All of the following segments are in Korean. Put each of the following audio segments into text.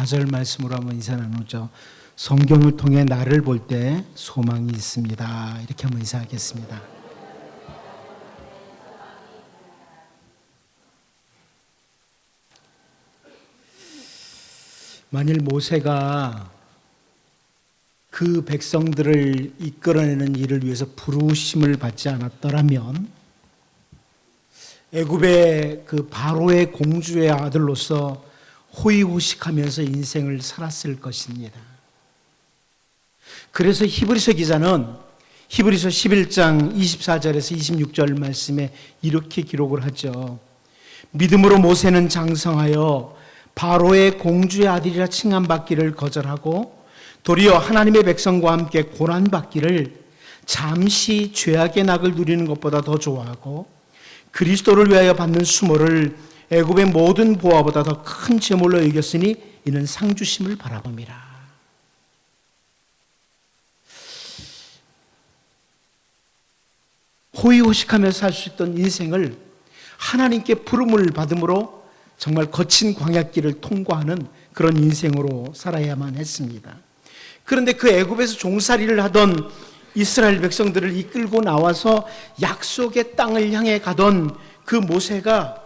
4절 말씀으로 한번 인사 나누죠. 성경을 통해 나를 볼 때 소망이 있습니다. 이렇게 한번 인사하겠습니다. 만일 모세가 그 백성들을 이끌어내는 일을 위해서 부르심을 받지 않았더라면 애굽의 그 바로의 공주의 아들로서 호의호식하면서 인생을 살았을 것입니다. 그래서 히브리서 기자는 히브리서 11장 24절에서 26절 말씀에 이렇게 기록을 하죠. 믿음으로 모세는 장성하여 바로의 공주의 아들이라 칭함받기를 거절하고 도리어 하나님의 백성과 함께 고난받기를 잠시 죄악의 낙을 누리는 것보다 더 좋아하고 그리스도를 위하여 받는 수모를 애굽의 모든 보화보다 더 큰 제물로 여겼으니 이는 상 주심을 바라봅니다. 호의호식하면서 살 수 있던 인생을 하나님께 부름을 받음으로 정말 거친 광야길을 통과하는 그런 인생으로 살아야만 했습니다. 그런데 그 애굽에서 종살이를 하던 이스라엘 백성들을 이끌고 나와서 약속의 땅을 향해 가던 그 모세가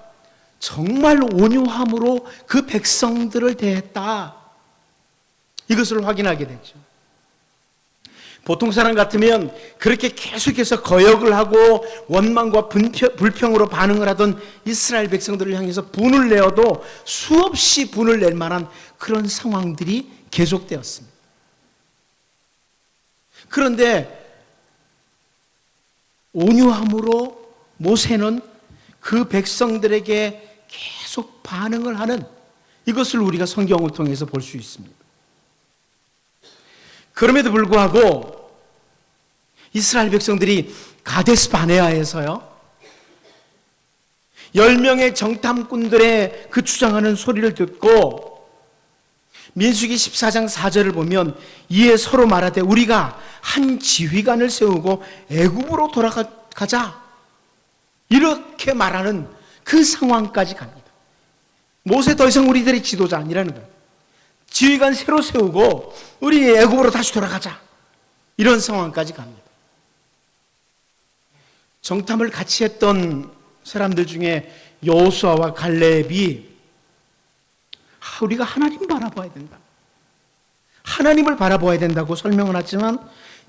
정말 온유함으로 그 백성들을 대했다. 이것을 확인하게 되죠. 보통 사람 같으면 그렇게 계속해서 거역을 하고 원망과 불평으로 반응을 하던 이스라엘 백성들을 향해서 분을 내어도 수없이 분을 낼 만한 그런 상황들이 계속되었습니다. 그런데 온유함으로 모세는 그 백성들에게 계속 반응을 하는 이것을 우리가 성경을 통해서 볼 수 있습니다. 그럼에도 불구하고 이스라엘 백성들이 가데스 바네아에서요 10명의 정탐꾼들의 그 주장하는 소리를 듣고 민수기 14장 4절을 보면 이에 서로 말하되 우리가 한 지휘관을 세우고 애굽으로 돌아가자 이렇게 말하는 그 상황까지 갑니다. 모세 더 이상 우리들의 지도자 아니라는 거예요. 지휘관 새로 세우고 우리 애굽으로 다시 돌아가자 이런 상황까지 갑니다. 정탐을 같이 했던 사람들 중에 여호수아와 갈렙이 우리가 하나님 바라봐야 된다. 하나님을 바라봐야 된다고 설명을 하지만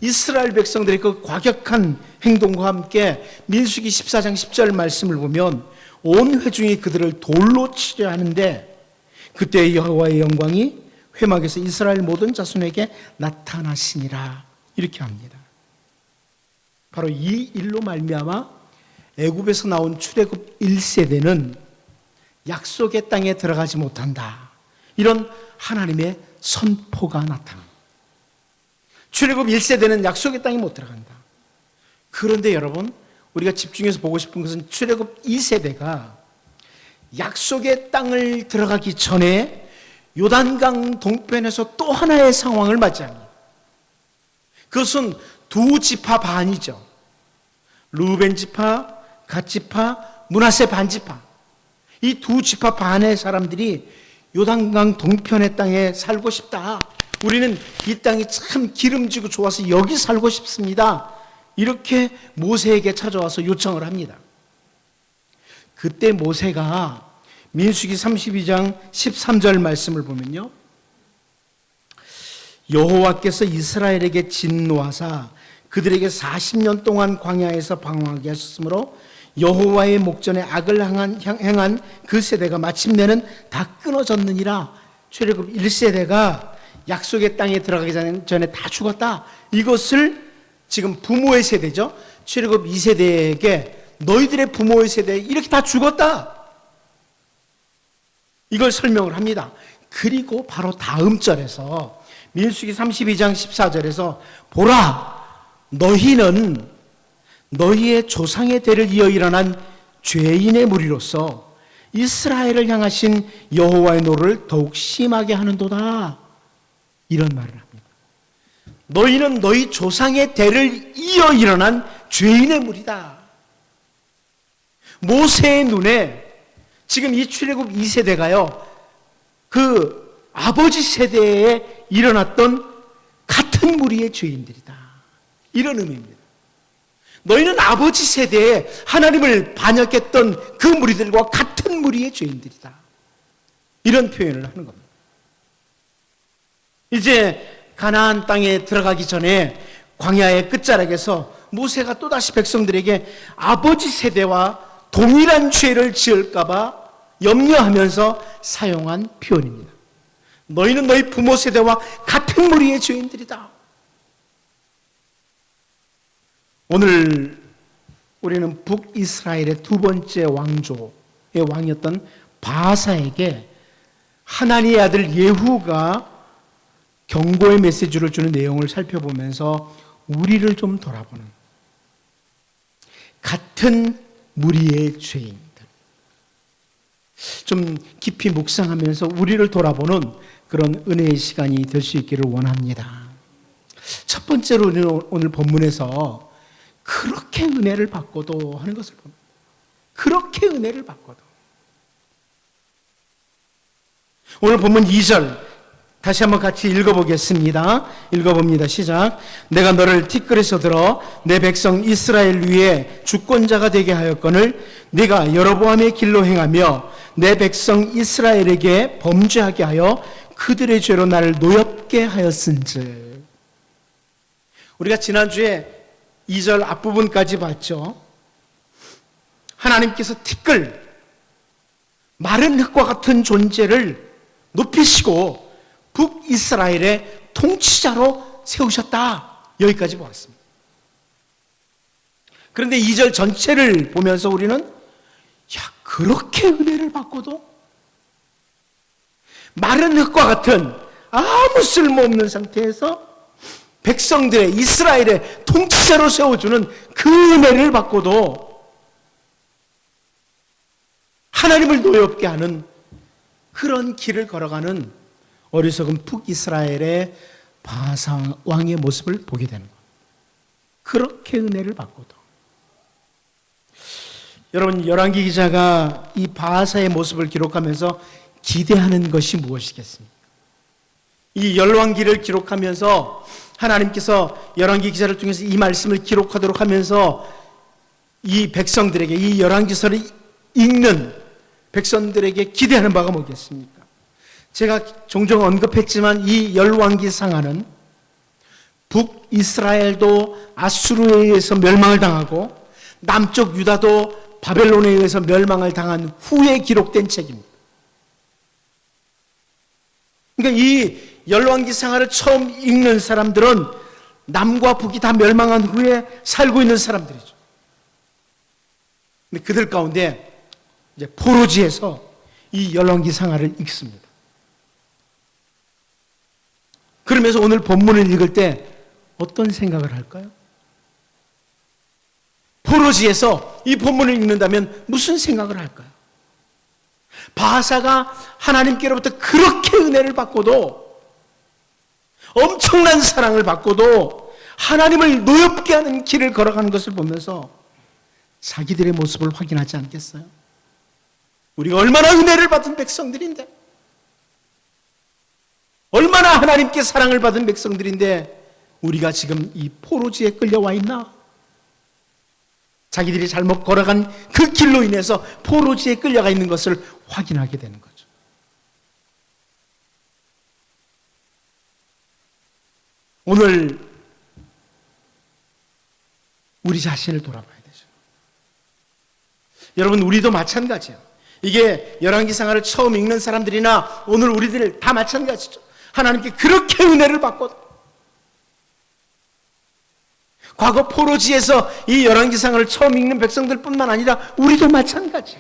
이스라엘 백성들의 그 과격한 행동과 함께 민수기 14장 10절 말씀을 보면 온 회중이 그들을 돌로 치려 하는데 그때 여호와의 영광이 회막에서 이스라엘 모든 자손에게 나타나시니라 이렇게 합니다. 바로 이 일로 말미암아 애굽에서 나온 출애굽 1세대는 약속의 땅에 들어가지 못한다. 이런 하나님의 선포가 나타납니다. 출애굽 1세대는 약속의 땅에 못 들어간다. 그런데 여러분 우리가 집중해서 보고 싶은 것은 출애굽 2세대가 약속의 땅을 들어가기 전에 요단강 동편에서 또 하나의 상황을 맞이합니다. 그것은 두 지파 반이죠. 르우벤 지파, 갓 지파, 므낫세 반 지파. 이 두 지파 반의 사람들이 요단강 동편의 땅에 살고 싶다. 우리는 이 땅이 참 기름지고 좋아서 여기 살고 싶습니다. 이렇게 모세에게 찾아와서 요청을 합니다. 그때 모세가 민수기 32장 13절 말씀을 보면요. 여호와께서 이스라엘에게 진노하사 그들에게 40년 동안 광야에서 방황하게 하셨으므로 여호와의 목전에 악을 행한 그 세대가 마침내는 다 끊어졌느니라. 출애굽 1세대가 약속의 땅에 들어가기 전에 다 죽었다. 이것을 지금 부모의 세대죠. 출애굽 2세대에게 너희들의 부모의 세대에 이렇게 다 죽었다. 이걸 설명을 합니다. 그리고 바로 다음 절에서 민수기 32장 14절에서 보라 너희는 너희의 조상의 대를 이어 일어난 죄인의 무리로서 이스라엘을 향하신 여호와의 노를 더욱 심하게 하는도다. 이런 말을 합니다. 너희는 너희 조상의 대를 이어 일어난 죄인의 무리다. 모세의 눈에 지금 이 출애굽 2세대가요 그 아버지 세대에 일어났던 같은 무리의 죄인들이다. 이런 의미입니다. 너희는 아버지 세대에 하나님을 반역했던 그 무리들과 같은 무리의 죄인들이다. 이런 표현을 하는 겁니다. 이제 가나안 땅에 들어가기 전에 광야의 끝자락에서 모세가 또다시 백성들에게 아버지 세대와 동일한 죄를 지을까 봐 염려하면서 사용한 표현입니다. 너희는 너희 부모 세대와 같은 무리의 죄인들이다. 오늘 우리는 북이스라엘의 두 번째 왕조의 왕이었던 바사에게 하나님의 아들 예후가 경고의 메시지를 주는 내용을 살펴보면서 우리를 좀 돌아보는 같은 무리의 죄인들, 좀 깊이 묵상하면서 우리를 돌아보는 그런 은혜의 시간이 될 수 있기를 원합니다. 첫 번째로 오늘 본문에서 그렇게 은혜를 받고도 하는 것을 봅니다. 그렇게 은혜를 받고도. 오늘 본문 2절 다시 한번 같이 읽어보겠습니다. 읽어봅니다. 시작. 내가 너를 티끌에서 들어 내 백성 이스라엘 위에 주권자가 되게 하였거늘 네가 여로보암의 길로 행하며 내 백성 이스라엘에게 범죄하게 하여 그들의 죄로 나를 노엽게 하였은즉. 우리가 지난주에 2절 앞부분까지 봤죠. 하나님께서 티끌, 마른 흙과 같은 존재를 높이시고 북이스라엘의 통치자로 세우셨다. 여기까지 보았습니다. 그런데 2절 전체를 보면서 우리는 그렇게 은혜를 받고도 마른 흙과 같은 아무 쓸모없는 상태에서 백성들의 이스라엘의 통치자로 세워주는 그 은혜를 받고도 하나님을 노엽게 하는 그런 길을 걸어가는 어리석은 북이스라엘의 바사 왕의 모습을 보게 되는 것. 그렇게 은혜를 받고도. 여러분, 열왕기 기자가 이 바사의 모습을 기록하면서 기대하는 것이 무엇이겠습니까? 이 열왕기를 기록하면서 하나님께서 열왕기 기자를 통해서 이 말씀을 기록하도록 하면서 이 백성들에게, 이 열왕기서를 읽는 백성들에게 기대하는 바가 뭐겠습니까? 제가 종종 언급했지만 이 열왕기 상하는 북이스라엘도 아수르에 의해서 멸망을 당하고 남쪽 유다도 바벨론에 의해서 멸망을 당한 후에 기록된 책입니다. 그러니까 이 열왕기 상하를 처음 읽는 사람들은 남과 북이 다 멸망한 후에 살고 있는 사람들이죠. 근데 그들 가운데 이제 포로지에서 이 열왕기 상하를 읽습니다. 그러면서 오늘 본문을 읽을 때 어떤 생각을 할까요? 포로지에서 이 본문을 읽는다면 무슨 생각을 할까요? 바사가 하나님께로부터 그렇게 은혜를 받고도, 엄청난 사랑을 받고도 하나님을 노엽게 하는 길을 걸어가는 것을 보면서 자기들의 모습을 확인하지 않겠어요? 우리가 얼마나 은혜를 받은 백성들인데, 얼마나 하나님께 사랑을 받은 백성들인데 우리가 지금 이 포로지에 끌려와 있나? 자기들이 잘못 걸어간 그 길로 인해서 포로지에 끌려가 있는 것을 확인하게 되는 거죠. 오늘 우리 자신을 돌아봐야 되죠. 여러분, 우리도 마찬가지예요. 이게 열왕기상하를 처음 읽는 사람들이나 오늘 우리들 다 마찬가지죠. 하나님께 그렇게 은혜를 받고, 과거 포로지에서 이 열왕기상하를 처음 읽는 백성들뿐만 아니라 우리도 마찬가지.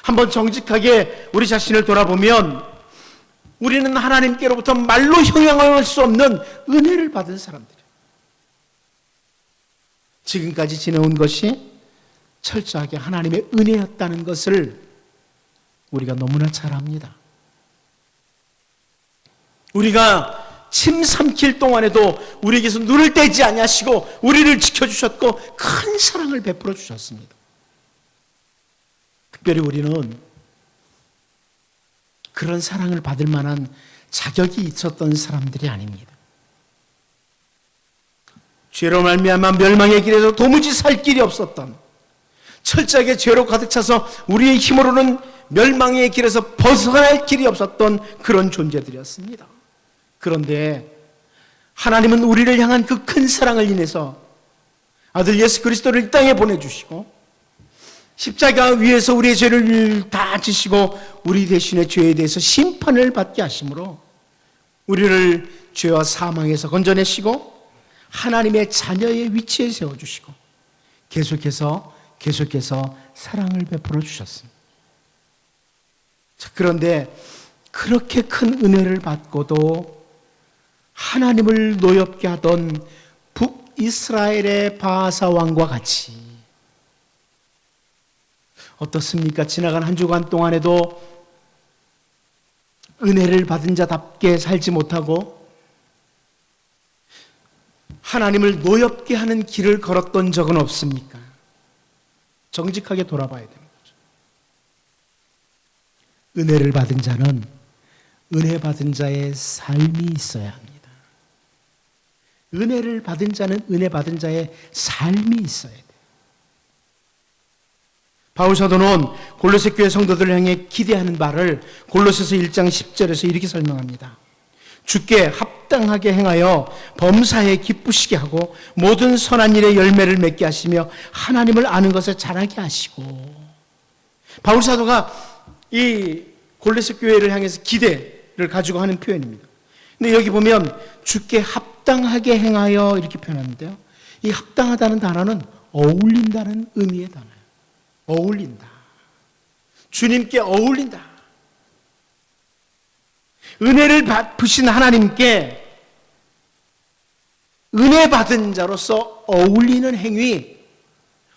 한번 정직하게 우리 자신을 돌아보면 우리는 하나님께로부터 말로 형용할 수 없는 은혜를 받은 사람들이에요. 지금까지 지내온 것이 철저하게 하나님의 은혜였다는 것을 우리가 너무나 잘 압니다. 우리가 침 삼킬 동안에도 우리에게서 눈을 떼지 아니하시고 우리를 지켜주셨고 큰 사랑을 베풀어 주셨습니다. 특별히 우리는 그런 사랑을 받을 만한 자격이 있었던 사람들이 아닙니다. 죄로 말미암아 멸망의 길에서 도무지 살 길이 없었던, 철저하게 죄로 가득 차서 우리의 힘으로는 멸망의 길에서 벗어날 길이 없었던 그런 존재들이었습니다. 그런데 하나님은 우리를 향한 그 큰 사랑을 인해서 아들 예수 그리스도를 이 땅에 보내주시고 십자가 위에서 우리의 죄를 다 지시고 우리 대신에 죄에 대해서 심판을 받게 하심으로 우리를 죄와 사망에서 건져내시고 하나님의 자녀의 위치에 세워주시고 계속해서 사랑을 베풀어 주셨습니다. 그런데 그렇게 큰 은혜를 받고도 하나님을 노엽게 하던 북이스라엘의 바하사 왕과 같이 어떻습니까? 지나간 한 주간 동안에도 은혜를 받은 자답게 살지 못하고 하나님을 노엽게 하는 길을 걸었던 적은 없습니까? 정직하게 돌아봐야 되는 거죠. 은혜를 받은 자는 은혜 받은 자의 삶이 있어야 합니다. 은혜를 받은 자는 은혜 받은 자의 삶이 있어야 돼요. 바울 사도는 골로새 교회 성도들을 향해 기대하는 바를 골로새서 1장 10절에서 이렇게 설명합니다. 주께 합당하게 행하여 범사에 기쁘시게 하고 모든 선한 일에 열매를 맺게 하시며 하나님을 아는 것에 자라게 하시고. 바울 사도가 이 골로새 교회를 향해서 기대를 가지고 하는 표현입니다. 근데 여기 보면 주께 합당하게 행하여 이렇게 표현하는데요. 이 합당하다는 단어는 어울린다는 의미의 단어예요. 어울린다. 주님께 어울린다. 은혜를 베푸신 하나님께 은혜 받은 자로서 어울리는 행위,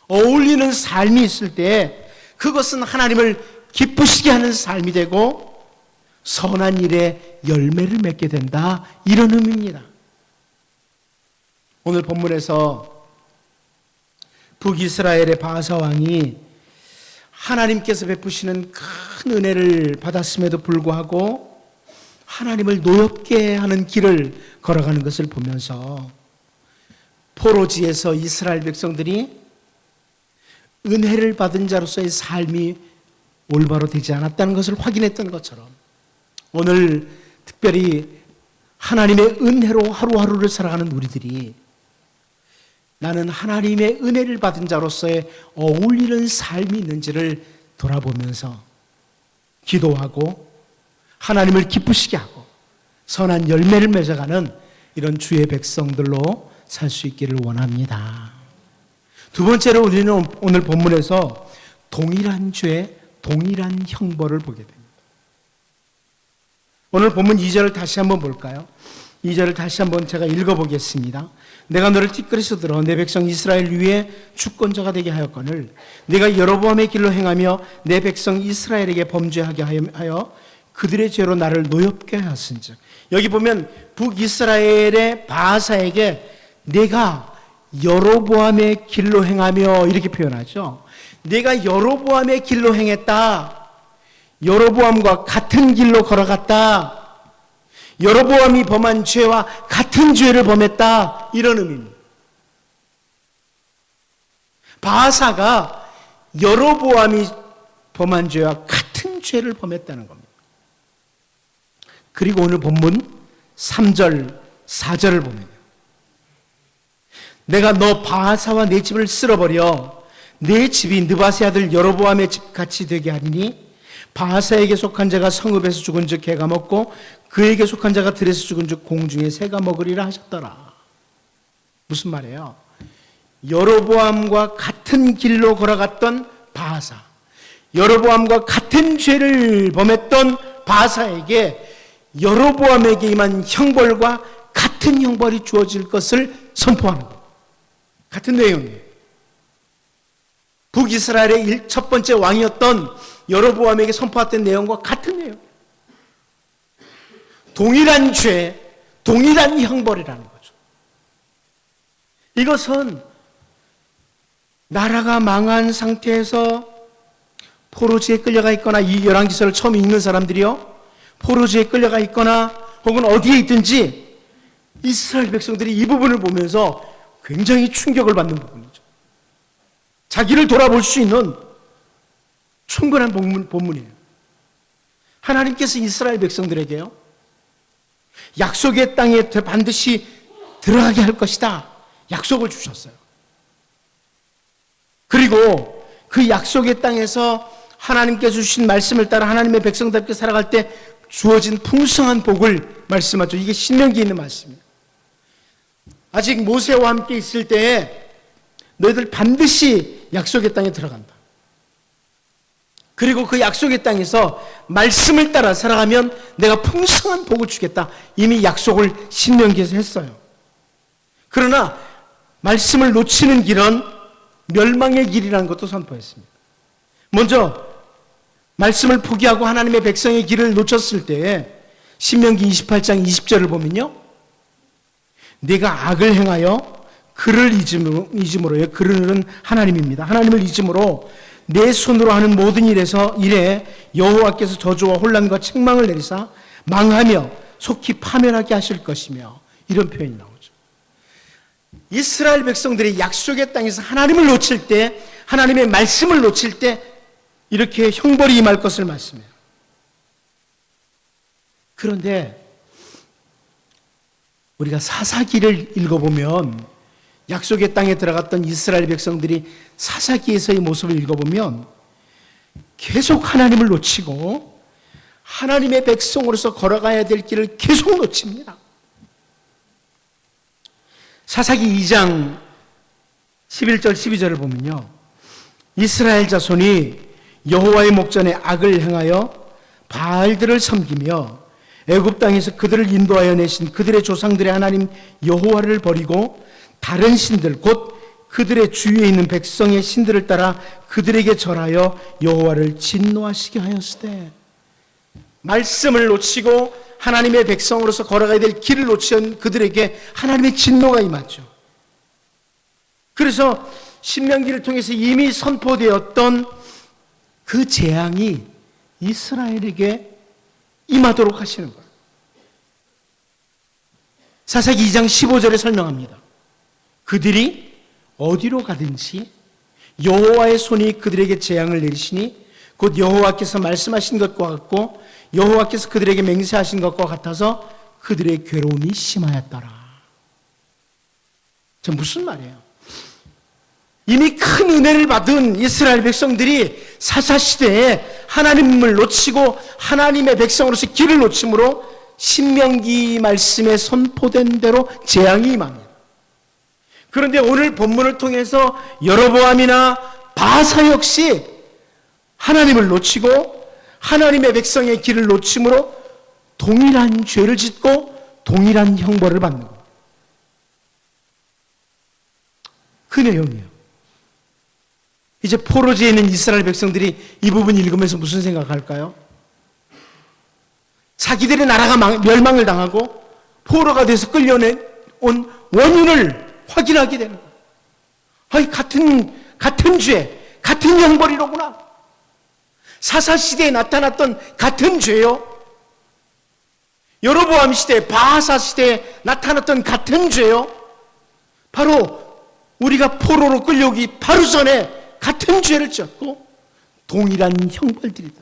어울리는 삶이 있을 때 그것은 하나님을 기쁘시게 하는 삶이 되고 선한 일에 열매를 맺게 된다. 이런 의미입니다. 오늘 본문에서 북이스라엘의 바하사 왕이 하나님께서 베푸시는 큰 은혜를 받았음에도 불구하고 하나님을 노엽게 하는 길을 걸어가는 것을 보면서 포로지에서 이스라엘 백성들이 은혜를 받은 자로서의 삶이 올바로 되지 않았다는 것을 확인했던 것처럼 오늘 특별히 하나님의 은혜로 하루하루를 살아가는 우리들이 나는 하나님의 은혜를 받은 자로서의 어울리는 삶이 있는지를 돌아보면서 기도하고 하나님을 기쁘시게 하고 선한 열매를 맺어가는 이런 주의 백성들로 살 수 있기를 원합니다. 두 번째로 우리는 오늘 본문에서 동일한 죄, 동일한 형벌을 보게 됩니다. 오늘 본문 2절을 다시 한번 볼까요? 2절을 다시 한번 제가 읽어보겠습니다. 내가 너를 티끌에서 들어 내 백성 이스라엘 위에 주권자가 되게 하였거늘 내가 여로보암의 길로 행하며 내 백성 이스라엘에게 범죄하게 하여 그들의 죄로 나를 노엽게 하였은즉. 여기 보면 북이스라엘의 바하사에게 내가 여로보암의 길로 행하며 이렇게 표현하죠. 내가 여로보암의 길로 행했다. 여로보암과 같은 길로 걸어갔다. 여로보암이 범한 죄와 같은 죄를 범했다. 이런 의미입니다. 바하사가 여로보암이 범한 죄와 같은 죄를 범했다는 겁니다. 그리고 오늘 본문 3절, 4절을 보면 내가 너 바하사와 내 집을 쓸어버려 내 집이 느바세 아들 여로보암의 집같이 되게 하리니 바하사에게 속한 자가 성읍에서 죽은 즉 개가 먹고 그에게 속한 자가 들에서 죽은 즉 공중에 새가 먹으리라 하셨더라. 무슨 말이에요? 여로보암과 같은 길로 걸어갔던 바하사, 여로보암과 같은 죄를 범했던 바하사에게 여로보암에게 임한 형벌과 같은 형벌이 주어질 것을 선포하는 것. 같은 내용이에요. 북이스라엘의 첫 번째 왕이었던 여로보암에게 선포했던 내용과 같은 내용. 동일한 죄, 동일한 형벌이라는 거죠. 이것은 나라가 망한 상태에서 포로지에 끌려가 있거나 이 열왕기서를 처음 읽는 사람들이요, 포로지에 끌려가 있거나 혹은 어디에 있든지 이스라엘 백성들이 이 부분을 보면서 굉장히 충격을 받는 부분이죠. 자기를 돌아볼 수 있는 충분한 본문이에요. 하나님께서 이스라엘 백성들에게요, 약속의 땅에 반드시 들어가게 할 것이다 약속을 주셨어요. 그리고 그 약속의 땅에서 하나님께서 주신 말씀을 따라 하나님의 백성답게 살아갈 때 주어진 풍성한 복을 말씀하죠. 이게 신명기에 있는 말씀이에요. 아직 모세와 함께 있을 때에 너희들 반드시 약속의 땅에 들어간다. 그리고 그 약속의 땅에서 말씀을 따라 살아가면 내가 풍성한 복을 주겠다. 이미 약속을 신명기에서 했어요. 그러나 말씀을 놓치는 길은 멸망의 길이라는 것도 선포했습니다. 먼저 말씀을 포기하고 하나님의 백성의 길을 놓쳤을 때에 신명기 28장 20절을 보면요, 네가 악을 행하여 그를 잊음으로, 그는 하나님입니다. 하나님을 잊음으로 내 손으로 하는 모든 일에 여호와께서 저주와 혼란과 책망을 내리사 망하며 속히 파멸하게 하실 것이며, 이런 표현이 나오죠. 이스라엘 백성들이 약속의 땅에서 하나님을 놓칠 때, 하나님의 말씀을 놓칠 때 이렇게 형벌이 임할 것을 말씀해요. 그런데 우리가 사사기를 읽어보면, 약속의 땅에 들어갔던 이스라엘 백성들이 사사기에서의 모습을 읽어보면 계속 하나님을 놓치고 하나님의 백성으로서 걸어가야 될 길을 계속 놓칩니다. 사사기 2장 11절 12절을 보면요, 이스라엘 자손이 여호와의 목전에 악을 행하여 바알들을 섬기며 애굽 땅에서 그들을 인도하여 내신 그들의 조상들의 하나님 여호와를 버리고 다른 신들 곧 그들의 주위에 있는 백성의 신들을 따라 그들에게 절하여 여호와를 진노하시게 하였으되, 말씀을 놓치고 하나님의 백성으로서 걸어가야 될 길을 놓친 그들에게 하나님의 진노가 임하죠. 그래서 신명기를 통해서 이미 선포되었던 그 재앙이 이스라엘에게 임하도록 하시는 거예요. 사사기 2장 15절에 설명합니다. 그들이 어디로 가든지 여호와의 손이 그들에게 재앙을 내리시니 곧 여호와께서 말씀하신 것과 같고 여호와께서 그들에게 맹세하신 것과 같아서 그들의 괴로움이 심하였더라. 저 무슨 말이에요? 이미 큰 은혜를 받은 이스라엘 백성들이 사사시대에 하나님을 놓치고 하나님의 백성으로서 길을 놓침으로 신명기 말씀에 선포된 대로 재앙이 임합니다. 그런데 오늘 본문을 통해서 여로보암이나 바사 역시 하나님을 놓치고 하나님의 백성의 길을 놓침으로 동일한 죄를 짓고 동일한 형벌을 받는 겁니다. 그 내용이에요. 이제 포로지에 있는 이스라엘 백성들이 이 부분 읽으면서 무슨 생각할까요? 자기들의 나라가 멸망을 당하고 포로가 돼서 끌려온 원인을 확인하게 되는 거예요. 아니, 같은 죄, 같은 형벌이로구나. 사사시대에 나타났던 같은 죄요. 여로보암 시대, 바하사 시대에 나타났던 같은 죄요. 바로 우리가 포로로 끌려오기 바로 전에 같은 죄를 지었고 동일한 형벌들이다.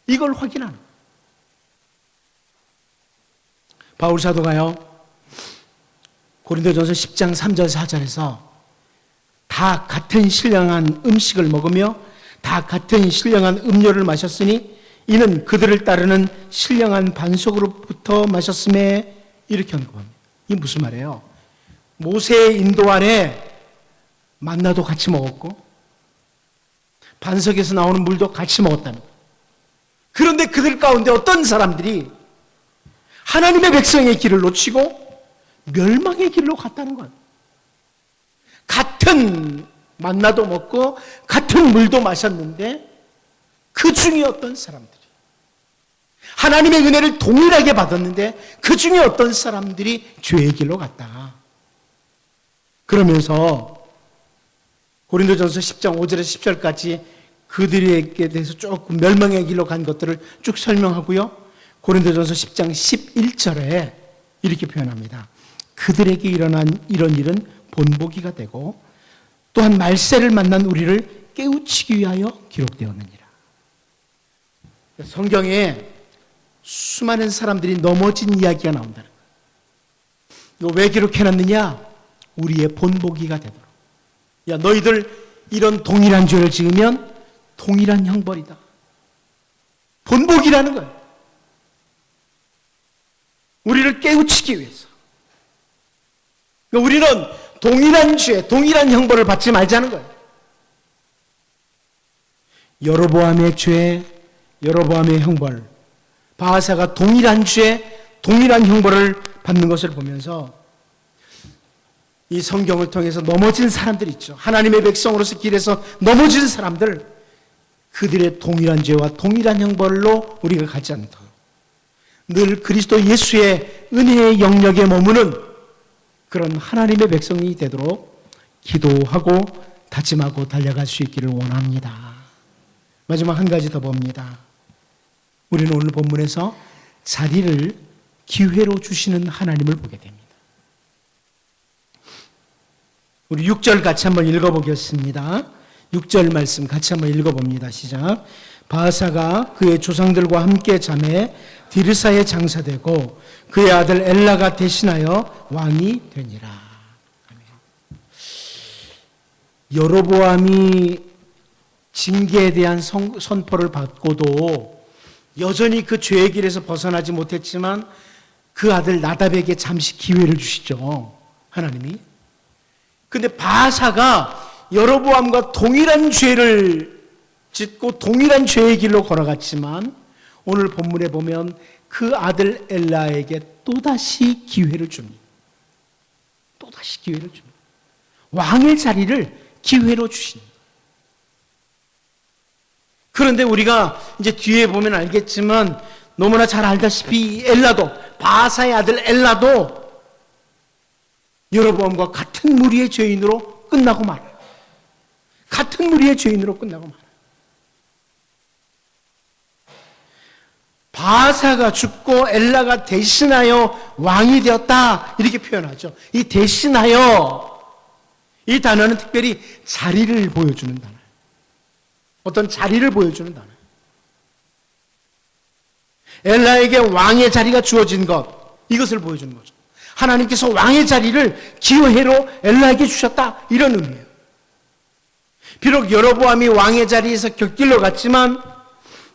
이걸 확인하는 거예요. 바울 사도가요, 고린도전서 10장 3절 4절에서 다 같은 신령한 음식을 먹으며 다 같은 신령한 음료를 마셨으니 이는 그들을 따르는 신령한 반석으로부터 마셨음에, 이렇게 언급합니다. 이게 무슨 말이에요? 모세의 인도 아래 만나도 같이 먹었고 반석에서 나오는 물도 같이 먹었다는 거예요. 그런데 그들 가운데 어떤 사람들이 하나님의 백성의 길을 놓치고 멸망의 길로 갔다는 거예요. 같은 만나도 먹고 같은 물도 마셨는데 그 중에 어떤 사람들이 하나님의 은혜를 동일하게 받았는데 그 중에 어떤 사람들이 죄의 길로 갔다. 그러면서 고린도전서 10장 5절에서 10절까지 그들에게 대해서 조금 멸망의 길로 간 것들을 쭉 설명하고요, 고린도전서 10장 11절에 이렇게 표현합니다. 그들에게 일어난 이런 일은 본보기가 되고 또한 말세를 만난 우리를 깨우치기 위하여 기록되었느니라. 성경에 수많은 사람들이 넘어진 이야기가 나온다는 거예요. 이거 왜 기록해놨느냐? 우리의 본보기가 되도록. 야, 너희들 이런 동일한 죄를 지으면 동일한 형벌이다. 본보기라는 거예요. 우리를 깨우치기 위해서. 우리는 동일한 죄, 동일한 형벌을 받지 말자는 거예요. 여로보암의 죄, 여로보암의 형벌, 바하사가 동일한 죄, 동일한 형벌을 받는 것을 보면서 이 성경을 통해서 넘어진 사람들 있죠. 하나님의 백성으로서 길에서 넘어진 사람들, 그들의 동일한 죄와 동일한 형벌로 우리가 가지 않도록 늘 그리스도 예수의 은혜의 영역에 머무는 그런 하나님의 백성이 되도록 기도하고 다짐하고 달려갈 수 있기를 원합니다. 마지막 한 가지 더 봅니다. 우리는 오늘 본문에서 자리를 기회로 주시는 하나님을 보게 됩니다. 우리 6절 같이 한번 읽어보겠습니다. 6절 말씀 같이 한번 읽어봅니다. 시작. 바하사가 그의 조상들과 함께 잠에 디르사에 장사되고 그의 아들 엘라가 대신하여 왕이 되니라. 여로보암이 징계에 대한 선포를 받고도 여전히 그 죄의 길에서 벗어나지 못했지만 그 아들 나답에게 잠시 기회를 주시죠. 하나님이. 근데 바하사가 여로보암과 동일한 죄를 짓고 동일한 죄의 길로 걸어갔지만 오늘 본문에 보면 그 아들 엘라에게 또다시 기회를 줍니다. 또다시 기회를 줍니다. 왕의 자리를 기회로 주십니다. 그런데 우리가 이제 뒤에 보면 알겠지만 너무나 잘 알다시피 엘라도, 바하사의 아들 엘라도 여로보암과 같은 무리의 죄인으로 끝나고 말아요. 같은 무리의 죄인으로 끝나고 말아요. 바하사가 죽고 엘라가 대신하여 왕이 되었다 이렇게 표현하죠. 이 대신하여, 이 단어는 특별히 자리를 보여주는 단어예요. 어떤 자리를 보여주는 단어예요. 엘라에게 왕의 자리가 주어진 것, 이것을 보여주는 거죠. 하나님께서 왕의 자리를 기회로 엘라에게 주셨다 이런 의미예요. 비록 여로보암이 왕의 자리에서 곁길로 갔지만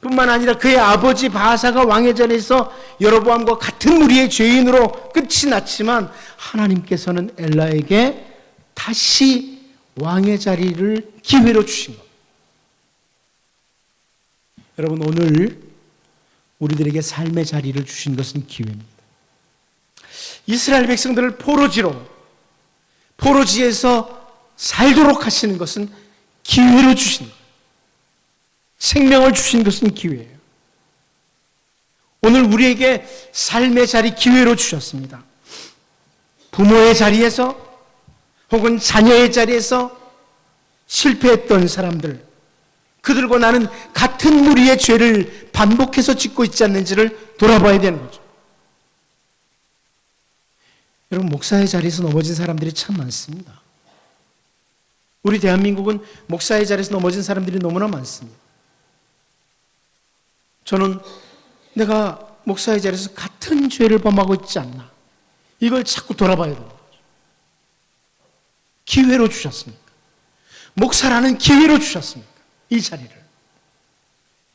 뿐만 아니라 그의 아버지 바하사가 왕의 자리에서 여로보암과 같은 무리의 죄인으로 끝이 났지만 하나님께서는 엘라에게 다시 왕의 자리를 기회로 주신 것. 여러분, 오늘 우리들에게 삶의 자리를 주신 것은 기회입니다. 이스라엘 백성들을 포로지에서 살도록 하시는 것은 기회로 주신 것. 생명을 주신 것은 기회예요. 오늘 우리에게 삶의 자리 기회로 주셨습니다. 부모의 자리에서 혹은 자녀의 자리에서 실패했던 사람들, 그들과 나는 같은 무리의 죄를 반복해서 짓고 있지 않는지를 돌아봐야 되는 거죠. 여러분, 목사의 자리에서 넘어진 사람들이 참 많습니다. 우리 대한민국은 목사의 자리에서 넘어진 사람들이 너무나 많습니다. 저는 내가 목사의 자리에서 같은 죄를 범하고 있지 않나, 이걸 자꾸 돌아봐야 되는 거죠. 기회로 주셨습니까? 목사라는 기회로 주셨습니까? 이 자리를.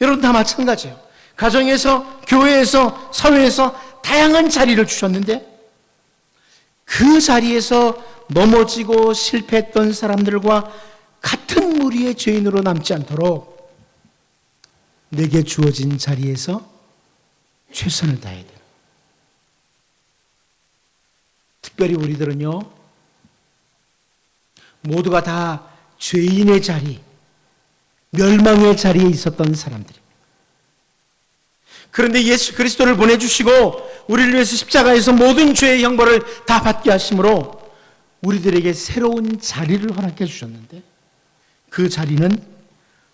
여러분 다 마찬가지예요. 가정에서, 교회에서, 사회에서 다양한 자리를 주셨는데 그 자리에서 넘어지고 실패했던 사람들과 같은 무리의 죄인으로 남지 않도록 내게 주어진 자리에서 최선을 다해야 돼요. 특별히 우리들은요, 모두가 다 죄인의 자리, 멸망의 자리에 있었던 사람들입니다. 그런데 예수 그리스도를 보내주시고 우리를 위해서 십자가에서 모든 죄의 형벌을 다 받게 하심으로 우리들에게 새로운 자리를 허락해 주셨는데 그 자리는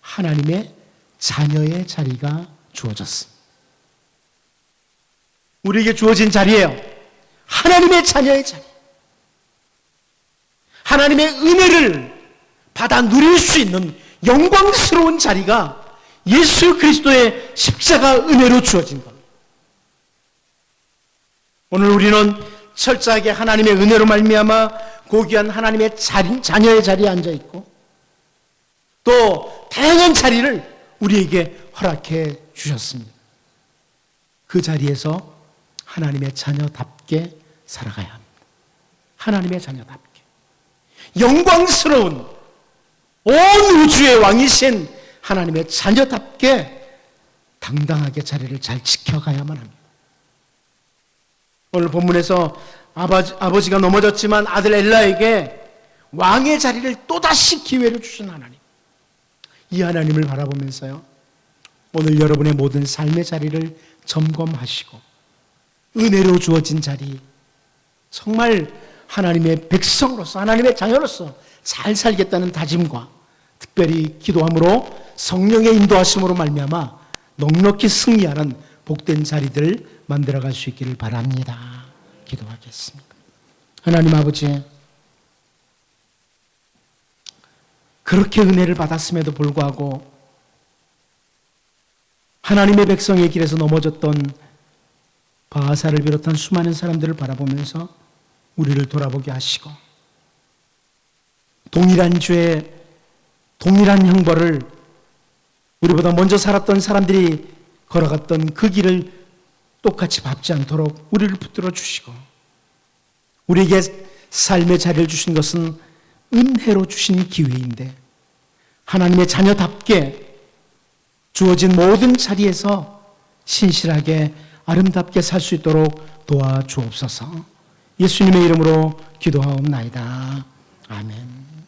하나님의 자녀의 자리가 주어졌습니다. 우리에게 주어진 자리예요. 하나님의 자녀의 자리. 하나님의 은혜를 받아 누릴 수 있는 영광스러운 자리가 예수 그리스도의 십자가 은혜로 주어진 겁니다. 오늘 우리는 철저하게 하나님의 은혜로 말미암아 고귀한 하나님의 자녀의 자리에 앉아있고 또 다양한 자리를 우리에게 허락해 주셨습니다. 그 자리에서 하나님의 자녀답게 살아가야 합니다. 하나님의 자녀답게. 영광스러운 온 우주의 왕이신 하나님의 자녀답게 당당하게 자리를 잘 지켜가야만 합니다. 오늘 본문에서 아버지가 넘어졌지만 아들 엘라에게 왕의 자리를 또다시 기회를 주신 하나님. 이 하나님을 바라보면서요, 오늘 여러분의 모든 삶의 자리를 점검하시고 은혜로 주어진 자리, 정말 하나님의 백성으로서, 하나님의 자녀로서 잘 살겠다는 다짐과 특별히 기도함으로 성령의 인도하심으로 말미암아 넉넉히 승리하는 복된 자리들 만들어갈 수 있기를 바랍니다. 기도하겠습니다. 하나님 아버지, 그렇게 은혜를 받았음에도 불구하고 하나님의 백성의 길에서 넘어졌던 바하사를 비롯한 수많은 사람들을 바라보면서 우리를 돌아보게 하시고 동일한 죄, 동일한 형벌을 우리보다 먼저 살았던 사람들이 걸어갔던 그 길을 똑같이 밟지 않도록 우리를 붙들어 주시고 우리에게 삶의 자리를 주신 것은 은혜로 주신 기회인데 하나님의 자녀답게 주어진 모든 자리에서 신실하게 아름답게 살 수 있도록 도와주옵소서. 예수님의 이름으로 기도하옵나이다. 아멘.